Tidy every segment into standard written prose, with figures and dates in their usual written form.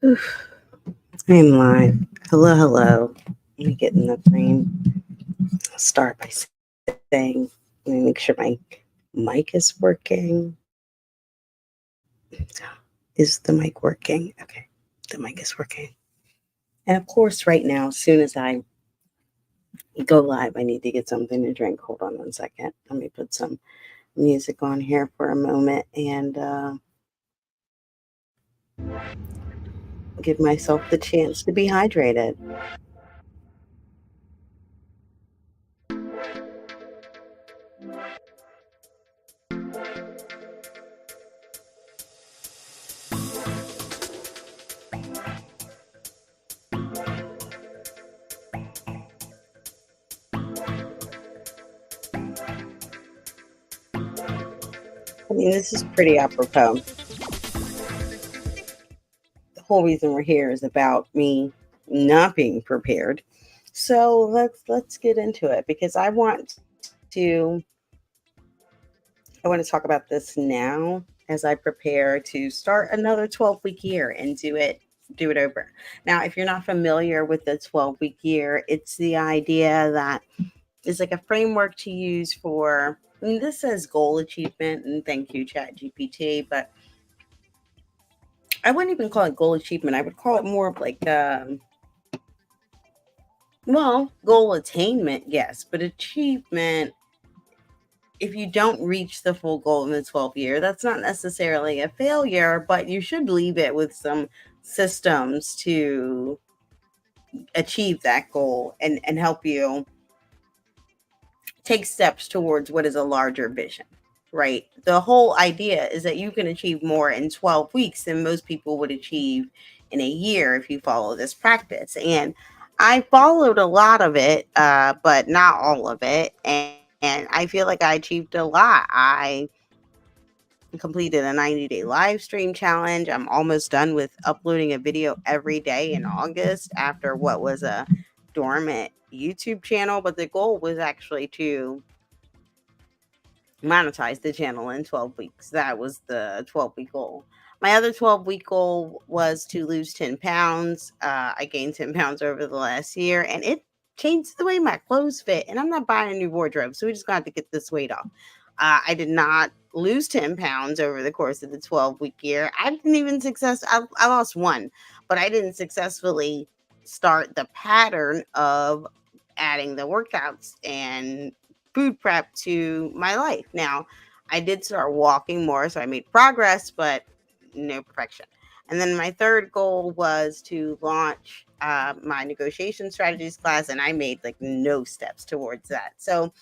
Oof, I'm live. Hello, hello. Let me get in the frame. I'll start by saying, let me make sure my mic is working. Is the mic working? Okay, the mic is working. And of course, right now, as soon as I go live, I need to get something to drink. Hold on one second. Let me put some music on here for a moment and give myself the chance to be hydrated. I mean, this is pretty apropos. The whole reason we're here is about me not being prepared. So let's get into it because I want to talk about this now as I prepare to start another 12-week year and do it over. Now, if you're not familiar with the 12-week year, it's the idea that it's like a framework to use for, I mean, this says goal achievement, and thank you, Chat GPT, but I wouldn't even call it goal achievement. I would call it more of like, well, goal attainment, yes, but achievement, if you don't reach the full goal in the 12th year, that's not necessarily a failure, but you should leave it with some systems to achieve that goal and help you take steps towards what is a larger vision, right? The whole idea is that you can achieve more in 12 weeks than most people would achieve in a year if you follow this practice. And I followed a lot of it, but not all of it. And I feel like I achieved a lot. I completed a 90-day live stream challenge. I'm almost done with uploading a video every day in August after what was a dormant YouTube channel. But the goal was actually to monetize the channel in 12 weeks. That was the 12-week goal. My other 12-week goal was to lose 10 pounds. I gained 10 pounds over the last year, and it changed the way my clothes fit. And I'm not buying a new wardrobe, so we just got to get this weight off. I did not lose 10 pounds over the course of the 12-week year. I didn't even I lost one, but I didn't successfully start the pattern of adding the workouts and food prep to my life. Now, I did start walking more, so I made progress, but no perfection. And then my third goal was to launch my negotiation strategies class, and I made like no steps towards that. So,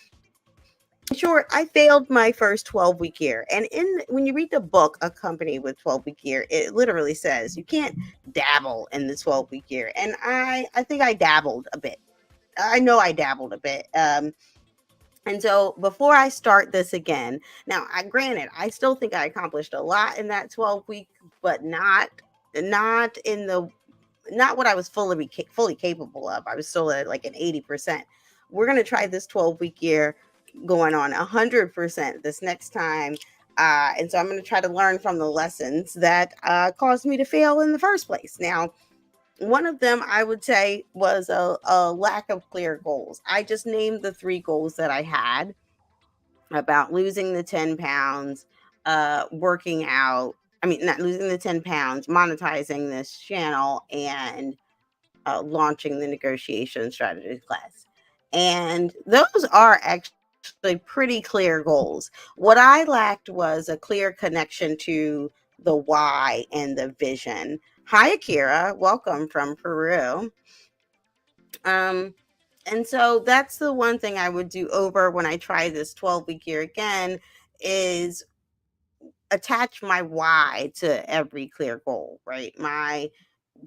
in short, I failed my first 12-week year. And when you read the book, A Company with 12-Week Year, it literally says you can't dabble in the 12-week year. And I think I dabbled a bit. I know I dabbled a bit. And so before I start this again, now granted, I still think I accomplished a lot in that 12 week, but not in the not what I was fully capable of. I was still at like an 80%. We're gonna try this 12-week year going on 100% this next time. And so I'm going to try to learn from the lessons that caused me to fail in the first place. Now, one of them I would say was a lack of clear goals. I just named the three goals that I had about losing the 10 pounds, working out. I mean, not losing the 10 pounds, monetizing this channel, and launching the negotiation strategy class. And those are actually pretty clear goals. What I lacked was a clear connection to the why and the vision. Hi, Akira. Welcome from Peru. Um, and so that's the one thing I would do over when I try this 12-week year again is attach my why to every clear goal, right?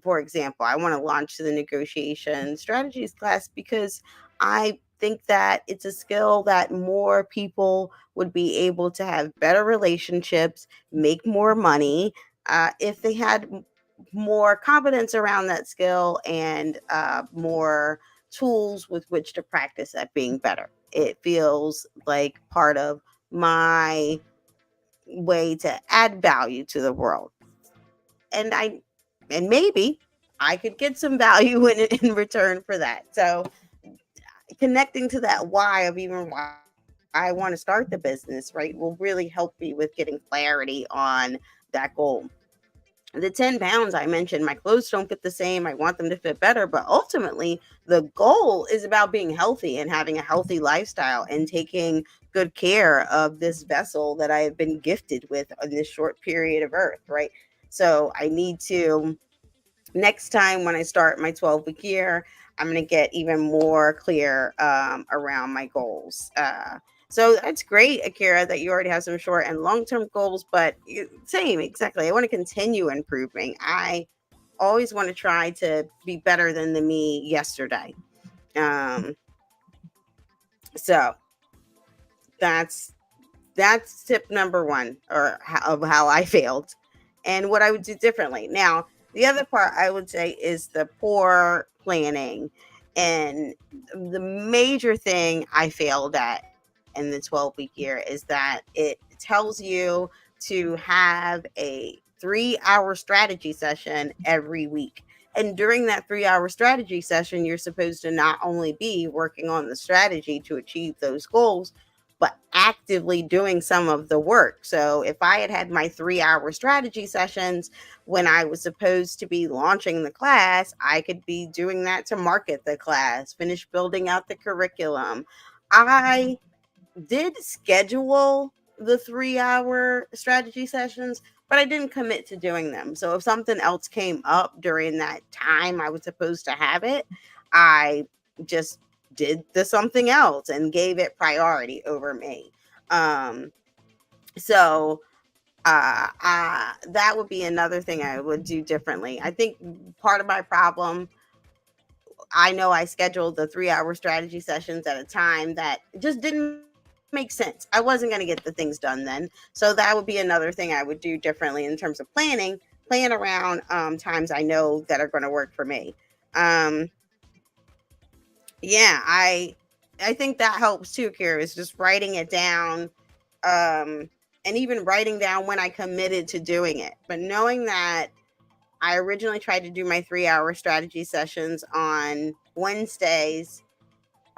For example, I want to launch the negotiation strategies class because I think that it's a skill that more people would be able to have better relationships, make more money, if they had more confidence around that skill and more tools with which to practice at being better. It feels like part of my way to add value to the world. And and maybe I could get some value in return for that. So connecting to that why of even why I want to start the business, right, will really help me with getting clarity on that goal. The 10 pounds I mentioned, my clothes don't fit the same. I want them to fit better. But ultimately, the goal is about being healthy and having a healthy lifestyle and taking good care of this vessel that I have been gifted with in this short period of earth, right? So I need to, next time when I start my 12-week year, I'm going to get even more clear around my goals. So that's great, Akira, that you already have some short and long term goals, but same, exactly. I want to continue improving. I always want to try to be better than the me yesterday. Um, so that's tip number one, or of how I failed and what I would do differently. Now, the other part I would say is the poor planning. And the major thing I failed at in the 12-week year is that it tells you to have a 3-hour strategy session every week. And during that 3-hour strategy session, you're supposed to not only be working on the strategy to achieve those goals, but actively doing some of the work. So if I had had my 3-hour strategy sessions when I was supposed to be launching the class, I could be doing that to market the class, finish building out the curriculum. I did schedule the 3-hour strategy sessions, but I didn't commit to doing them. So if something else came up during that time I was supposed to have it, I just did the something else and gave it priority over me. Um, so that would be another thing I would do differently. I think part of my problem, I know I scheduled the 3-hour strategy sessions at a time that just didn't make sense. I wasn't going to get the things done then. So that would be another thing I would do differently in terms of planning, plan around times I know that are going to work for me. Um, yeah, I think that helps too, Kira, is just writing it down, and even writing down when I committed to doing it. But knowing that I originally tried to do my 3-hour strategy sessions on Wednesday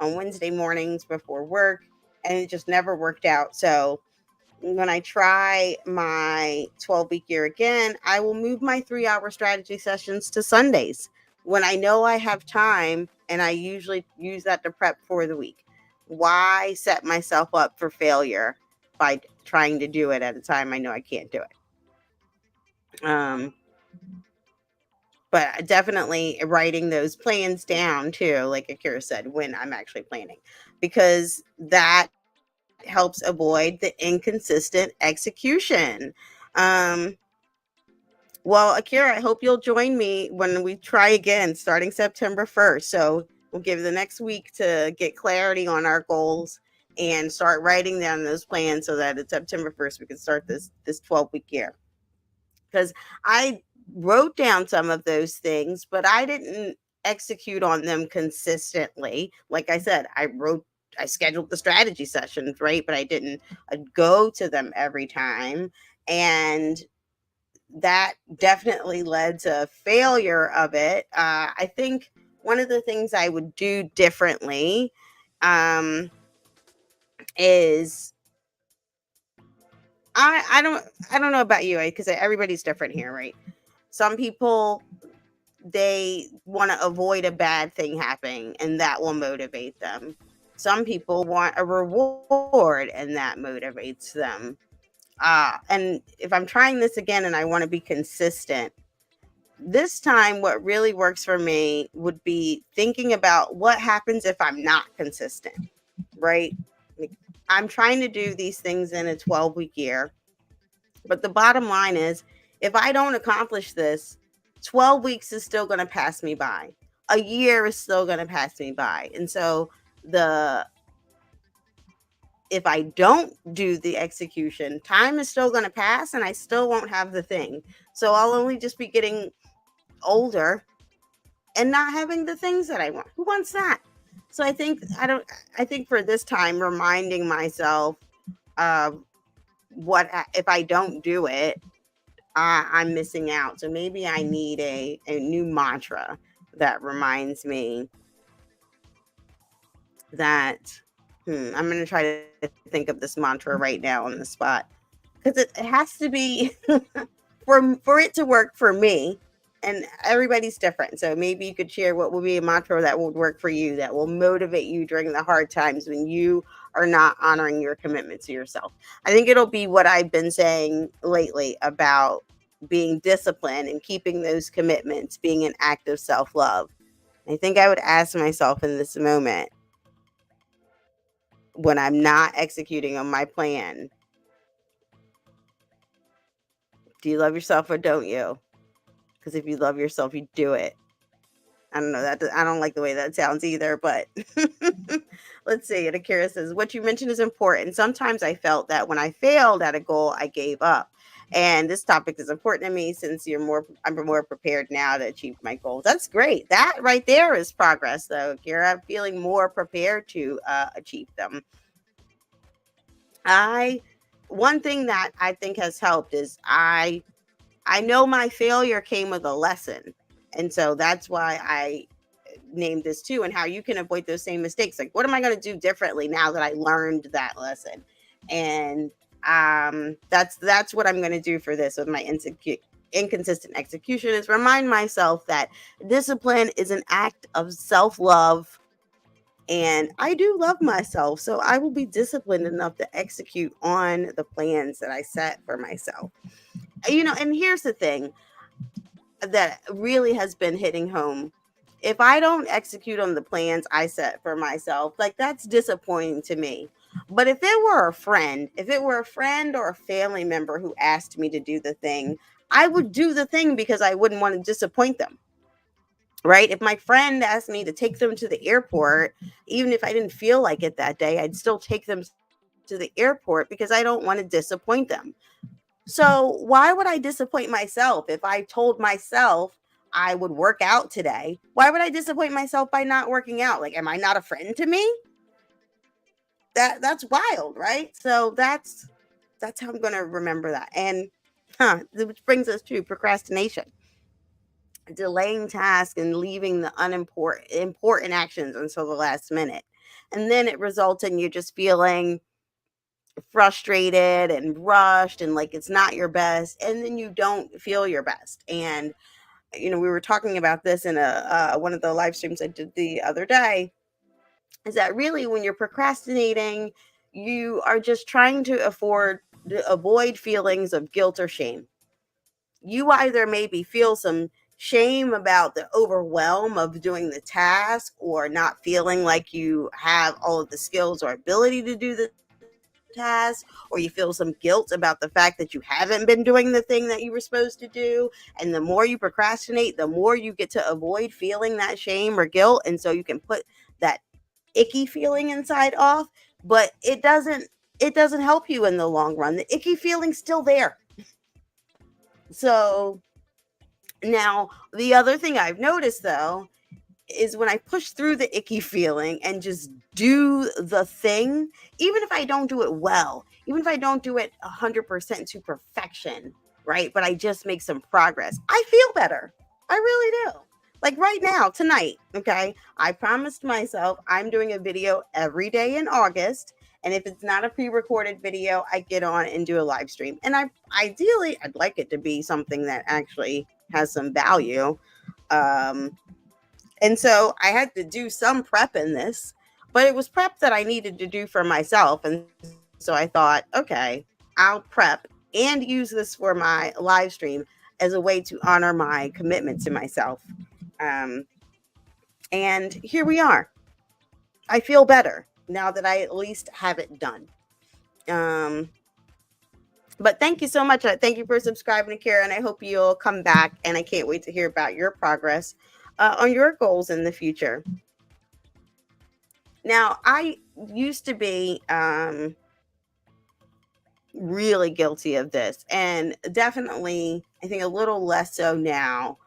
mornings before work, and it just never worked out. So when I try my 12-week year again, I will move my 3-hour strategy sessions to Sundays when I know I have time, and I usually use that to prep for the week. Why set myself up for failure by trying to do it at a time I know I can't do it? But definitely writing those plans down too, like Akira said, when I'm actually planning, because that helps avoid the inconsistent execution. Um, well, Akira, I hope you'll join me when we try again starting September 1st. So we'll give the next week to get clarity on our goals and start writing down those plans so that it's September 1st we can start this 12-week year. Because I wrote down some of those things, but I didn't execute on them consistently. Like I said, I scheduled the strategy sessions, right? But I didn't go to them every time. And that definitely led to failure of it. I think one of the things I would do differently um, is I don't know about you, because everybody's different here, right? Some people, they want to avoid a bad thing happening, and that will motivate them. Some people want a reward, and that motivates them. And if I'm trying this again and I want to be consistent, this time what really works for me would be thinking about what happens if I'm not consistent, right? Like, I'm trying to do these things in a 12-week year, but the bottom line is, if I don't accomplish this, 12 weeks is still going to pass me by. A year is still going to pass me by. And so the if I don't do the execution, time is still going to pass and I still won't have the thing. So I'll only just be getting older and not having the things that I want. Who wants that? So I think for this time, reminding myself of what if I don't do it, I'm missing out. So maybe I need a new mantra that reminds me that I'm going to try to think of this mantra right now on the spot, because it has to be for it to work for me, and everybody's different. So maybe you could share what would be a mantra that would work for you, that will motivate you during the hard times when you are not honoring your commitment to yourself. I think it'll be what I've been saying lately about being disciplined and keeping those commitments being an act of self-love. I think I would ask myself in this moment, when I'm not executing on my plan, do you love yourself or don't you? Because if you love yourself, you do it. I don't know that I don't like the way that sounds either, but let's see. And Akira says, what you mentioned is important. Sometimes I felt that when I failed at a goal, I gave up. And this topic is important to me since I'm more prepared now to achieve my goals. That's great. That right there is progress, though, Akira. I'm feeling more prepared to achieve them. One thing that I think has helped is I know my failure came with a lesson. And so that's why I named this too, and how you can avoid those same mistakes. Like, what am I going to do differently now that I learned that lesson? And that's what I'm going to do for this with my inconsistent execution, is remind myself that discipline is an act of self-love, and I do love myself, so I will be disciplined enough to execute on the plans that I set for myself. And here's the thing that really has been hitting home. If I don't execute on the plans I set for myself, like, that's disappointing to me. But if it were a friend or a family member who asked me to do the thing, I would do the thing because I wouldn't want to disappoint them. Right? If my friend asked me to take them to the airport, even if I didn't feel like it that day, I'd still take them to the airport because I don't want to disappoint them. So why would I disappoint myself if I told myself I would work out today? Why would I disappoint myself by not working out? Like, am I not a friend to me? That's wild, right? So that's how I'm going to remember that. And which brings us to procrastination. Delaying tasks and leaving the important actions until the last minute. And then it results in you just feeling frustrated and rushed and like it's not your best, and then you don't feel your best. And we were talking about this in a one of the live streams I did the other day, is that really when you're procrastinating, you are just trying to avoid feelings of guilt or shame. You either maybe feel some shame about the overwhelm of doing the task, or not feeling like you have all of the skills or ability to do the task, or you feel some guilt about the fact that you haven't been doing the thing that you were supposed to do. And the more you procrastinate, the more you get to avoid feeling that shame or guilt. And so you can put that icky feeling inside off, but it doesn't help you in the long run. The icky feeling's still there. So now the other thing I've noticed, though, is when I push through the icky feeling and just do the thing, even if I don't do it well, even if I don't do it 100% to perfection, right? But I just make some progress, I feel better. I really do. Like right now, tonight, okay? I promised myself I'm doing a video every day in August. And if it's not a pre-recorded video, I get on and do a live stream. And I'd like it to be something that actually has some value. And so I had to do some prep in this, but it was prep that I needed to do for myself. And so I thought, okay, I'll prep and use this for my live stream as a way to honor my commitment to myself. And here we are. I feel better now that I at least have it done. But thank you so much. Thank you for subscribing to Kara, and I hope you'll come back. And I can't wait to hear about your progress on your goals in the future. Now, I used to be really guilty of this, and definitely, I think a little less so now.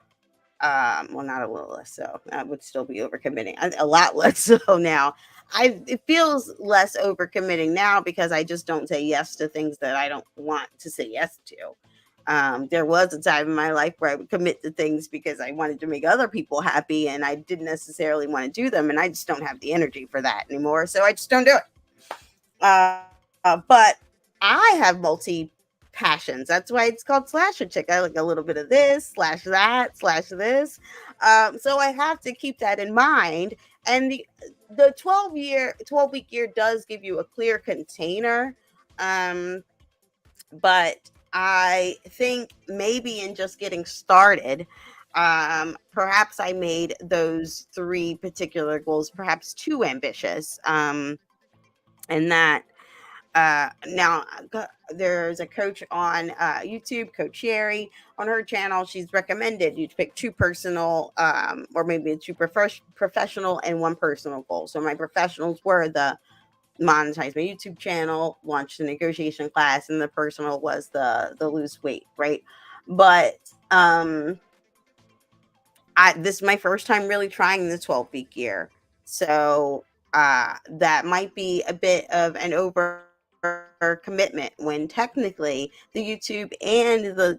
Well, not a little less so. That would still be overcommitting. A lot less so now. It feels less overcommitting now because I just don't say yes to things that I don't want to say yes to. There was a time in my life where I would commit to things because I wanted to make other people happy and I didn't necessarily want to do them. And I just don't have the energy for that anymore. So I just don't do it. But I have multi passions. That's why it's called Slasher Chick. I like a little bit of this, slash that, slash this. So I have to keep that in mind. And the 12 week year does give you a clear container. But I think maybe in just getting started, perhaps I made those three particular goals perhaps too ambitious. And that now there's a coach on YouTube, Coach Sherry. On her channel, she's recommended you to pick two personal, or maybe two professional and one personal goal. So my professionals were the monetize my YouTube channel, launch the negotiation class, and the personal was the lose weight, right? But this is my first time really trying the 12-week year. So that might be a bit of an over commitment when technically the YouTube and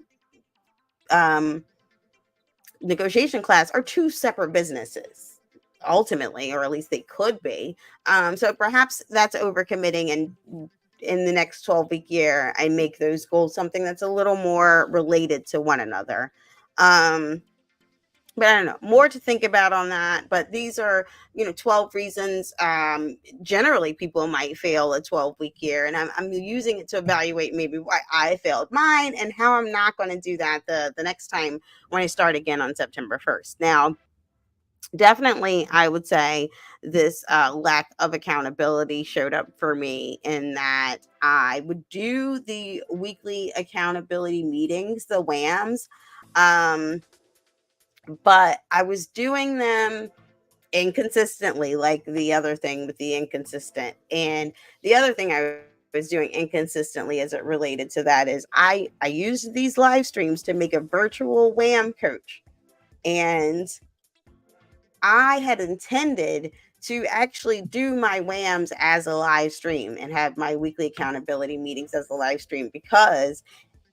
the negotiation class are two separate businesses ultimately, or at least they could be. So perhaps that's overcommitting, and in the next 12-week year, I make those goals something that's a little more related to one another. But I don't know, more to think about on that. But these are, 12 reasons. Generally, people might fail a 12-week year, and I'm using it to evaluate maybe why I failed mine and how I'm not going to do that the next time when I start again on September 1st. Now, definitely, I would say this lack of accountability showed up for me in that I would do the weekly accountability meetings, the WAMs. But I was doing them inconsistently, like the other thing with the inconsistent. And the other thing I was doing inconsistently as it related to that is I used these live streams to make a virtual WAM coach. And I had intended to actually do my WAMs as a live stream and have my weekly accountability meetings as a live stream, because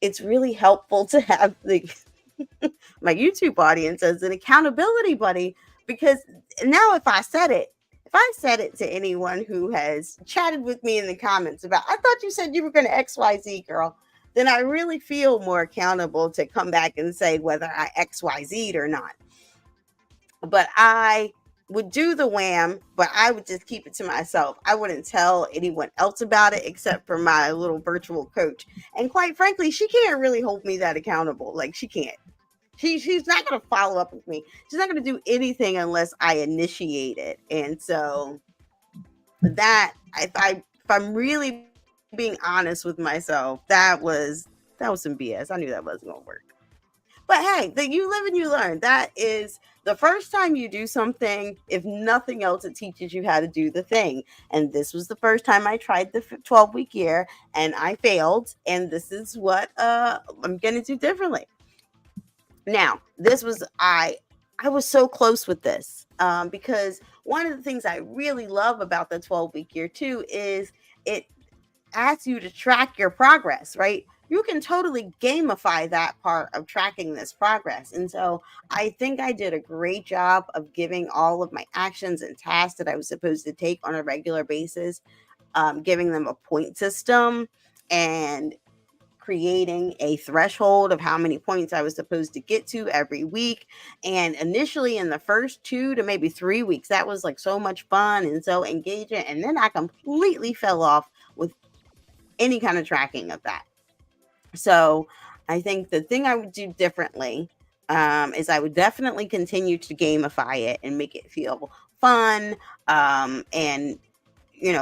it's really helpful to have my YouTube audience as an accountability buddy. Because now if I said it to anyone who has chatted with me in the comments about, I thought you said you were going to XYZ, girl, then I really feel more accountable to come back and say whether I XYZ'd or not. But I would do the WAM, but I would just keep it to myself. I wouldn't tell anyone else about it except for my little virtual coach. And quite frankly, she can't really hold me that accountable. Like, she can't. She's not going to follow up with me. She's not going to do anything unless I initiate it. And so that, if I'm really being honest with myself, that was some BS. I knew that wasn't going to work. But hey, you live and you learn. That is the first time you do something. If nothing else, it teaches you how to do the thing. And this was the first time I tried the 12-week year and I failed. And this is what I'm going to do differently. Now, this was, I was so close with this because one of the things I really love about the 12-week year too is it asks you to track your progress, right? You can totally gamify that part of tracking this progress. And so I think I did a great job of giving all of my actions and tasks that I was supposed to take on a regular basis, giving them a point system and creating a threshold of how many points I was supposed to get to every week. And initially in the first 2 to maybe 3 weeks, that was like so much fun and so engaging. And then I completely fell off with any kind of tracking of that. So I think the thing I would do differently is I would definitely continue to gamify it and make it feel fun, and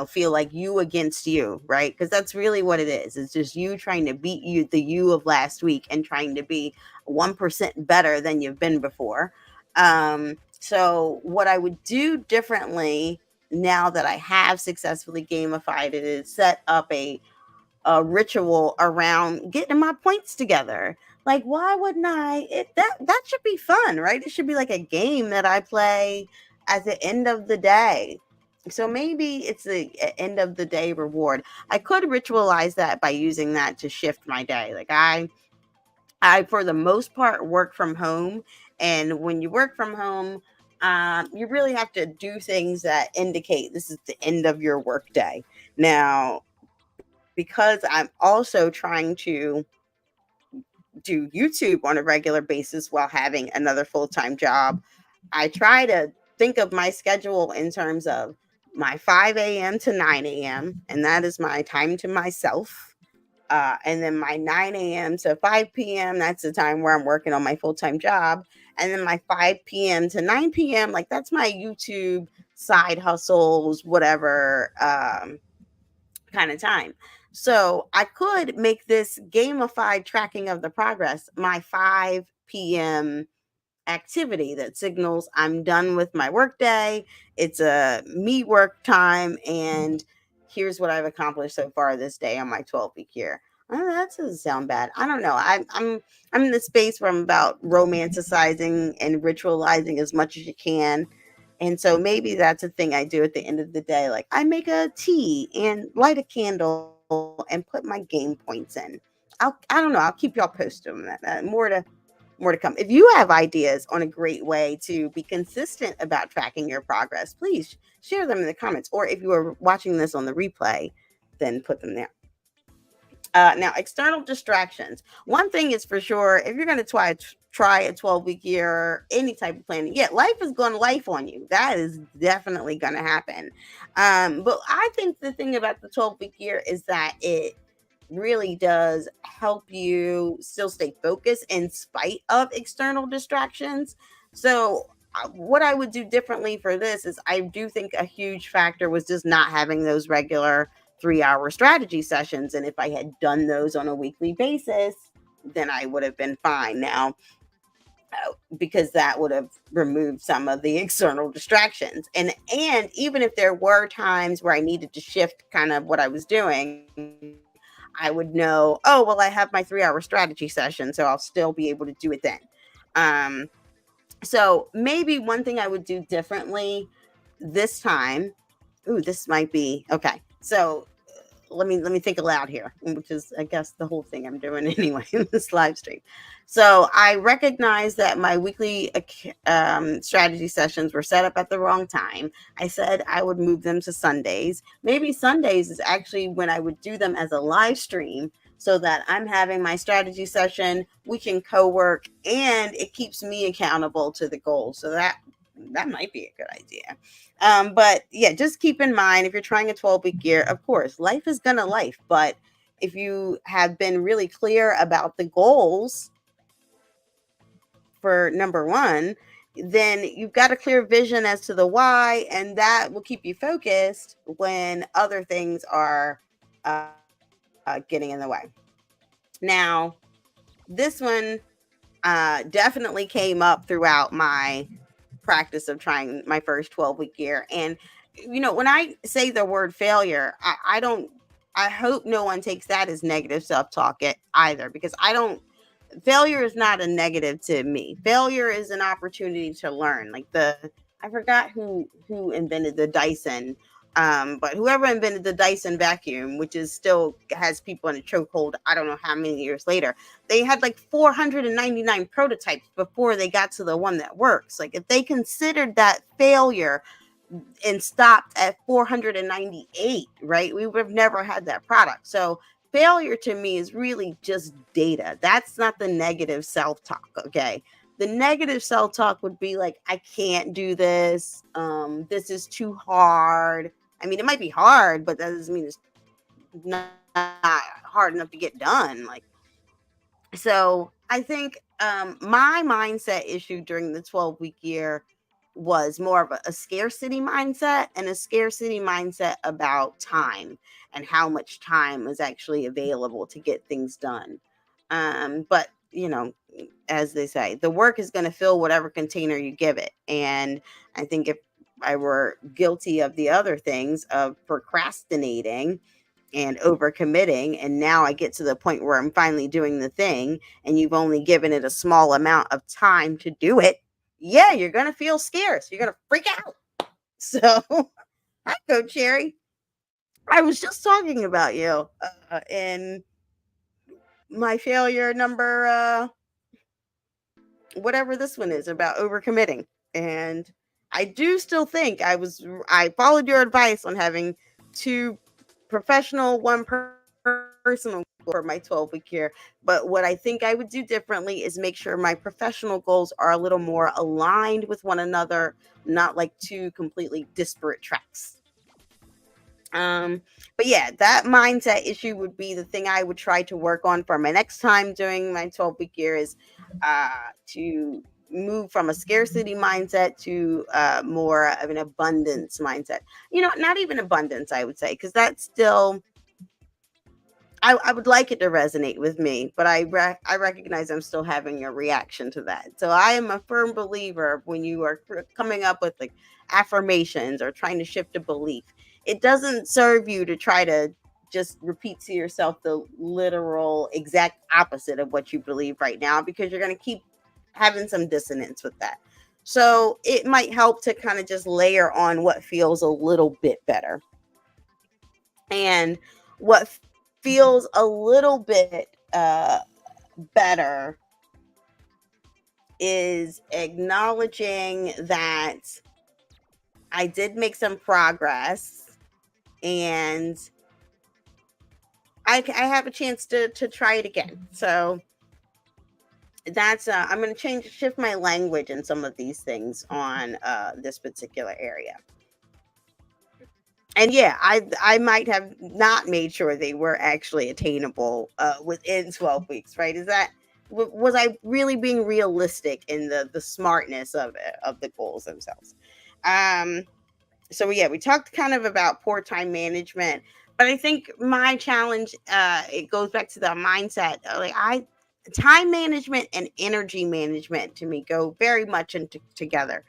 feel like you against you, right? Because that's really what it is. It's just you trying to beat the you of last week and trying to be 1% better than you've been before. So what I would do differently now that I have successfully gamified it is set up a ritual around getting my points together. Like, why wouldn't that should be fun, right? It should be like a game that I play at the end of the day. So maybe it's the end of the day reward. I could ritualize that by using that to shift my day. Like, I I, for the most part, work from home. And when you work from home, you really have to do things that indicate this is the end of your workday. Now, because I'm also trying to do YouTube on a regular basis while having another full time job, I try to think of my schedule in terms of my 5 a.m. to 9 a.m., and that is my time to myself. And then my 9 a.m. to 5 p.m., that's the time where I'm working on my full time job. And then my 5 p.m. to 9 p.m., like that's my YouTube side hustles, whatever kind of time. So I could make this gamified tracking of the progress my 5 p.m. activity that signals I'm done with my workday. It's a me work time, and here's what I've accomplished so far this day on my 12-week year. That doesn't sound bad. I don't know. I'm in the space where I'm about romanticizing and ritualizing as much as you can. And so maybe that's a thing I do at the end of the day. Like I make a tea and light a candle and put my game points in. I don't know. I'll keep y'all posted on that. More to come. If you have ideas on a great way to be consistent about tracking your progress, please share them in the comments. Or if you are watching this on the replay, then put them there. Now, external distractions. One thing is for sure, if you're going to try a 12-week year, any type of planning, yeah, life is going to life on you. That is definitely going to happen. But I think the thing about the 12-week year is that it really does help you still stay focused in spite of external distractions. So, what I would do differently for this is I do think a huge factor was just not having those regular 3 hour strategy sessions. And if I had done those on a weekly basis, then I would have been fine. Now, because that would have removed some of the external distractions. And even if there were times where I needed to shift kind of what I was doing, I would know, oh, well, I have my 3 hour strategy session, so I'll still be able to do it then. Um, so maybe one thing I would do differently this time. Ooh, this might be okay. So let me think aloud here, which is I guess the whole thing I'm doing anyway in this live stream. So I recognize that my weekly strategy sessions were set up at the wrong time. I said I would move them to Sundays. Maybe Sundays is actually when I would do them as a live stream so that I'm having my strategy session, we can co-work, and it keeps me accountable to the goal. So that might be a good idea. But yeah, just keep in mind if you're trying a 12-week year, of course, life is gonna life. But if you have been really clear about the goals for number one, then you've got a clear vision as to the why, and that will keep you focused when other things are getting in the way. Now, this one definitely came up throughout my practice of trying my first 12-week year. And, when I say the word failure, I don't, I hope no one takes that as negative self talk either, because failure is not a negative to me. Failure is an opportunity to learn. Like I forgot who invented the Dyson. But whoever invented the Dyson vacuum, which is still has people in a chokehold, I don't know how many years later, they had like 499 prototypes before they got to the one that works. Like if they considered that failure and stopped at 498, right, we would have never had that product. So failure to me is really just data. That's not the negative self-talk. Okay. The negative self-talk would be like, I can't do this. This is too hard. I mean, it might be hard, but that doesn't mean it's not hard enough to get done. Like, so I think my mindset issue during the 12-week year was more of a scarcity mindset, and a scarcity mindset about time and how much time is actually available to get things done. But as they say, the work is going to fill whatever container you give it. And I think if I were guilty of the other things of procrastinating and overcommitting, and now I get to the point where I'm finally doing the thing, and you've only given it a small amount of time to do it, yeah, you're going to feel scarce. You're going to freak out. So, hi, Coach Cherry. I was just talking about you in my failure number, whatever this one is about overcommitting. And I do still think I followed your advice on having two professional, one personal for my 12-week year. But what I think I would do differently is make sure my professional goals are a little more aligned with one another, not like two completely disparate tracks. Um, but yeah, that mindset issue would be the thing I would try to work on for my next time doing my 12-week year is to move from a scarcity mindset to more of an abundance mindset. Not even abundance, I would say, because that's still, I would like it to resonate with me, but I recognize I'm still having a reaction to that. So I am a firm believer when you are coming up with like affirmations or trying to shift a belief, it doesn't serve you to try to just repeat to yourself the literal exact opposite of what you believe right now, because you're going to keep having some dissonance with that. So it might help to kind of just layer on what feels a little bit better. And what feels a little bit better is acknowledging that I did make some progress and I have a chance to try it again. So that's I'm going to shift my language in some of these things on this particular area. And yeah, I might have not made sure they were actually attainable within 12 weeks, right? Was I really being realistic in the smartness of it, of the goals themselves? Um, so yeah, we talked kind of about poor time management, but I think my challenge it goes back to the mindset. Time management and energy management to me go very much together,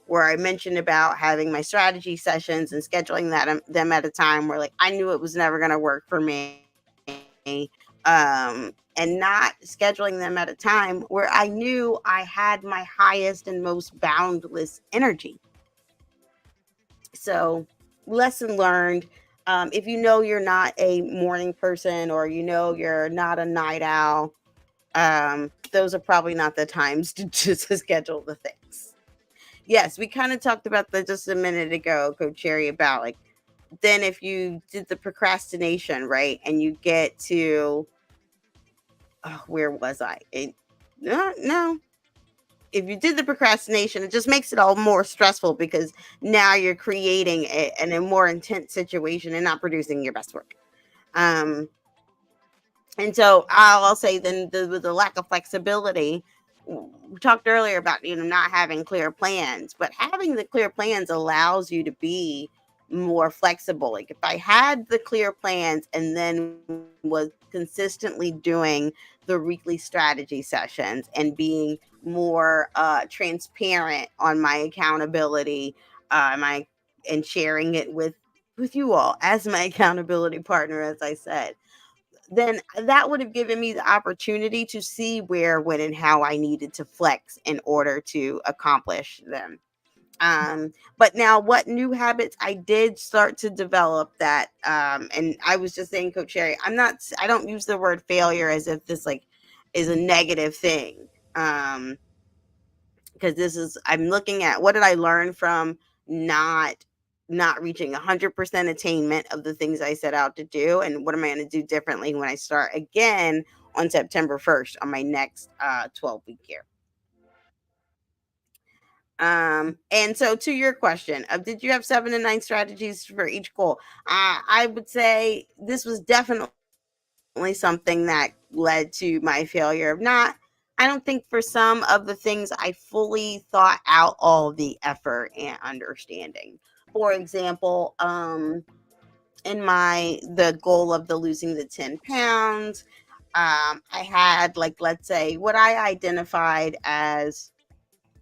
where I mentioned about having my strategy sessions and scheduling them at a time where like I knew it was never going to work for me, and not scheduling them at a time where I knew I had my highest and most boundless energy. So, lesson learned. If you know you're not a morning person or you know you're not a night owl, those are probably not the times to schedule the things. Yes, we kind of talked about that just a minute ago, Coach Cherry, about like then if you did the procrastination, right, and you get to where was I? No, if you did the procrastination, it just makes it all more stressful because now you're creating a more intense situation and not producing your best work. Um, and so I'll say then the lack of flexibility. We talked earlier about not having clear plans, but having the clear plans allows you to be more flexible. Like if I had the clear plans and then was consistently doing the weekly strategy sessions and being more transparent on my accountability, my and sharing it with you all as my accountability partner, as I said, then that would have given me the opportunity to see where, when, and how I needed to flex in order to accomplish them. But now what new habits I did start to develop that, and I was just saying, Coach Sherry, I don't use the word failure as if this like is a negative thing. Because I'm looking at what did I learn from not reaching 100% attainment of the things I set out to do, and what am I going to do differently when I start again on September 1st on my next 12-week year. And so to your question of did you have 7 to 9 strategies for each goal? I would say this was definitely something that led to my failure of not. I don't think for some of the things I fully thought out all the effort and understanding. For example, in the goal of the losing the 10 pounds, I had like, let's say what I identified as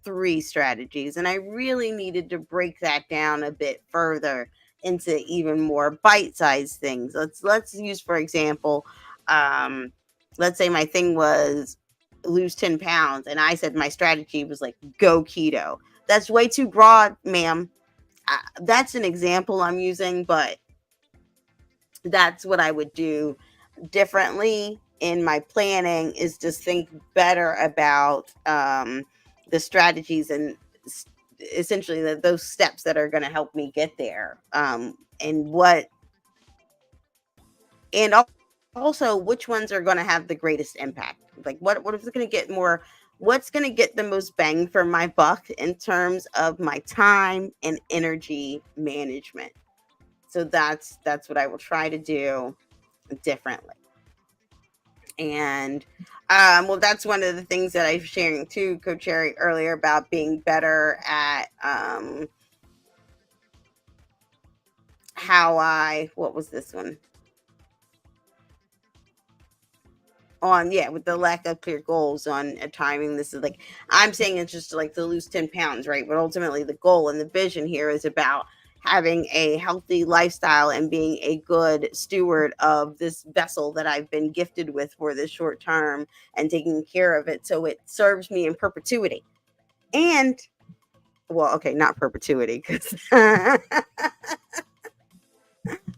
3 strategies, and I really needed to break that down a bit further into even more bite-sized things. Let's use, for example, let's say my thing was lose 10 pounds, and I said my strategy was like go keto. That's way too broad, ma'am. That's an example I'm using, but that's what I would do differently in my planning is just think better about the strategies and essentially those steps that are going to help me get there, and what and also which ones are going to have the greatest impact. Like what is going to get more, what's going to get the most bang for my buck in terms of my time and energy management. So that's what I will try to do differently. And well, that's one of the things that I was sharing too, Coach Cherry, earlier about being better at how I, what was this one? On, yeah, with the lack of clear goals on timing. This is like, I'm saying it's just like to lose 10 pounds, right? But ultimately the goal and the vision here is about having a healthy lifestyle and being a good steward of this vessel that I've been gifted with for this short term, and taking care of it so it serves me in perpetuity. And well, okay, not perpetuity, because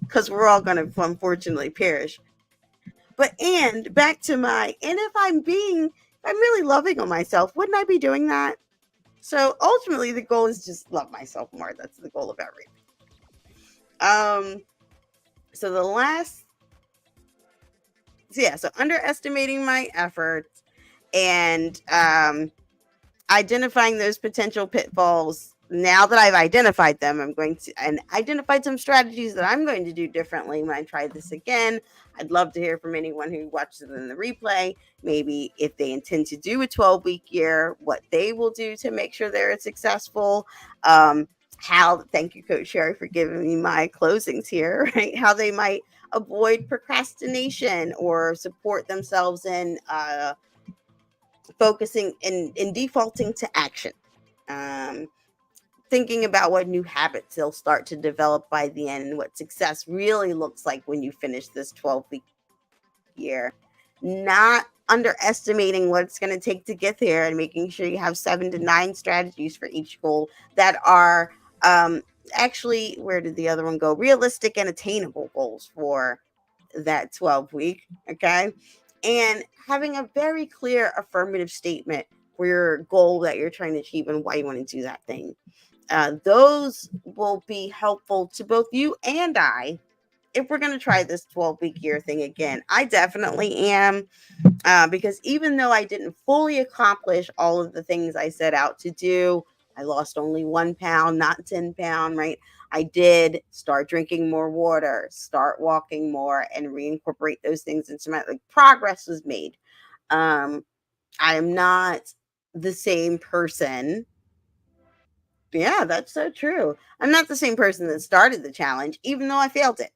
because we're all going to unfortunately perish. But and back to my, and if I'm really loving on myself, wouldn't I be doing that? So ultimately the goal is just love myself more. That's the goal of everything. Um so the last so yeah, so underestimating my efforts, and identifying those potential pitfalls. Now that I've identified them, I'm going to and identified some strategies that I'm going to do differently when I try this again. I'd love to hear from anyone who watches it in the replay. Maybe if they intend to do a 12-week year, what they will do to make sure they're successful. How, thank you, Coach Sherry, for giving me my closings here, right? How they might avoid procrastination or support themselves in focusing and defaulting to action. Um, Thinking about what new habits they'll start to develop by the end, and what success really looks like when you finish this 12-week year. Not underestimating what it's going to take to get there, and making sure you have 7 to 9 strategies for each goal that are actually, where did the other one go? Realistic and attainable goals for that 12-week. Okay. And having a very clear affirmative statement for your goal that you're trying to achieve and why you want to do that thing. Those will be helpful to both you and I if we're going to try this 12-week year thing again. I definitely am, because even though I didn't fully accomplish all of the things I set out to do, I lost only 1 pound, not 10 pound, right? I did start drinking more water, start walking more, and reincorporate those things into my, like, progress was made. Um, I am not the same person. Yeah, that's so true. I'm not the same person that started the challenge, even though I failed it.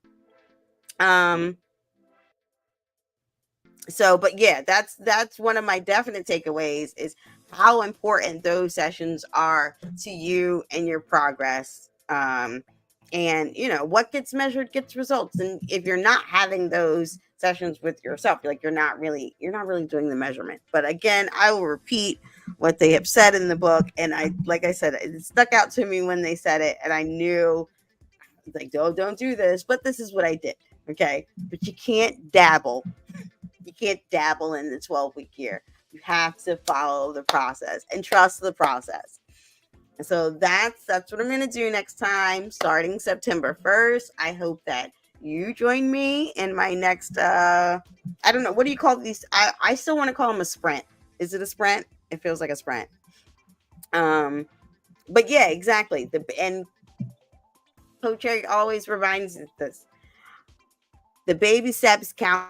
Um, so but yeah, that's one of my definite takeaways, is how important those sessions are to you and your progress. And what gets measured gets results, and if you're not having those sessions with yourself, like you're not really doing the measurement. But again, I will repeat what they have said in the book, and I, like I said, it stuck out to me when they said it, and I knew, like, don't do this, but this is what I did. Okay, but you can't dabble in the 12-week year. You have to follow the process and trust the process. And so that's what I'm going to do next time, starting September 1st. I hope that you join me in my next I don't know, what do you call these? I still want to call them a sprint. Is it a sprint? It feels like a sprint. Um but yeah, exactly. And Coach Eric always reminds us this. The baby steps count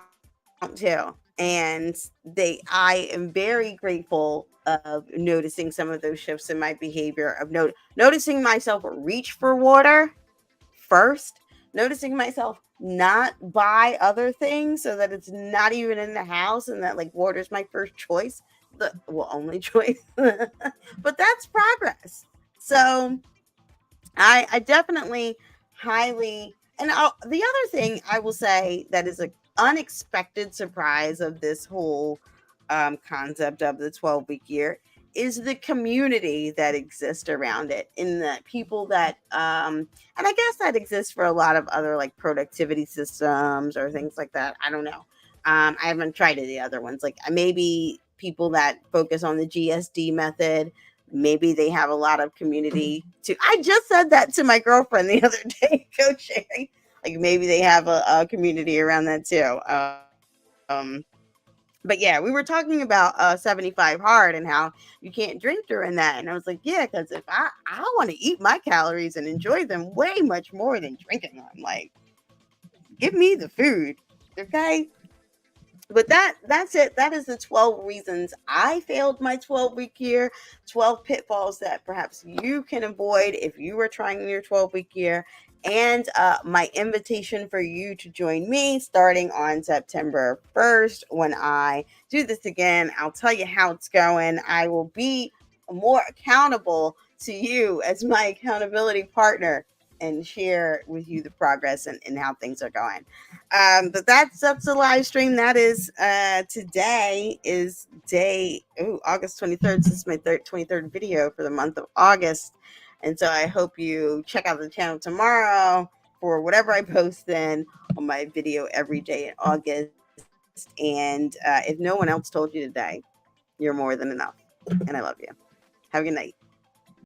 too. And I am very grateful of noticing some of those shifts in my behavior, of noticing myself reach for water first, noticing myself not buy other things so that it's not even in the house, and that, like, water is my first choice, the well, only choice. But that's progress. So I definitely highly, and the other thing I will say that is an unexpected surprise of this whole concept of the 12-week year is the community that exists around it, in the people that and I guess that exists for a lot of other, like, productivity systems or things like that. I don't know. I haven't tried the other ones. Like maybe people that focus on the GSD method, maybe they have a lot of community too. I just said that to my girlfriend the other day, Coach Sherry. Like maybe they have a community around that too. But yeah, we were talking about 75 hard and how you can't drink during that. And I was like, yeah, because if I want to eat my calories and enjoy them way much more than drinking them. Like, give me the food. Okay. But that's it. That is the 12 reasons I failed my 12-week year, 12 pitfalls that perhaps you can avoid if you were trying your 12-week year, and my invitation for you to join me starting on September 1st when I do this again. I'll tell you how it's going. I will be more accountable to you as my accountability partner and share with you the progress and how things are going. But that's the live stream. That is today is day August 23rd. This is my 23rd video for the month of August. And so I hope you check out the channel tomorrow for whatever I post then on my video every day in August. And if no one else told you today, you're more than enough. And I love you. Have a good night.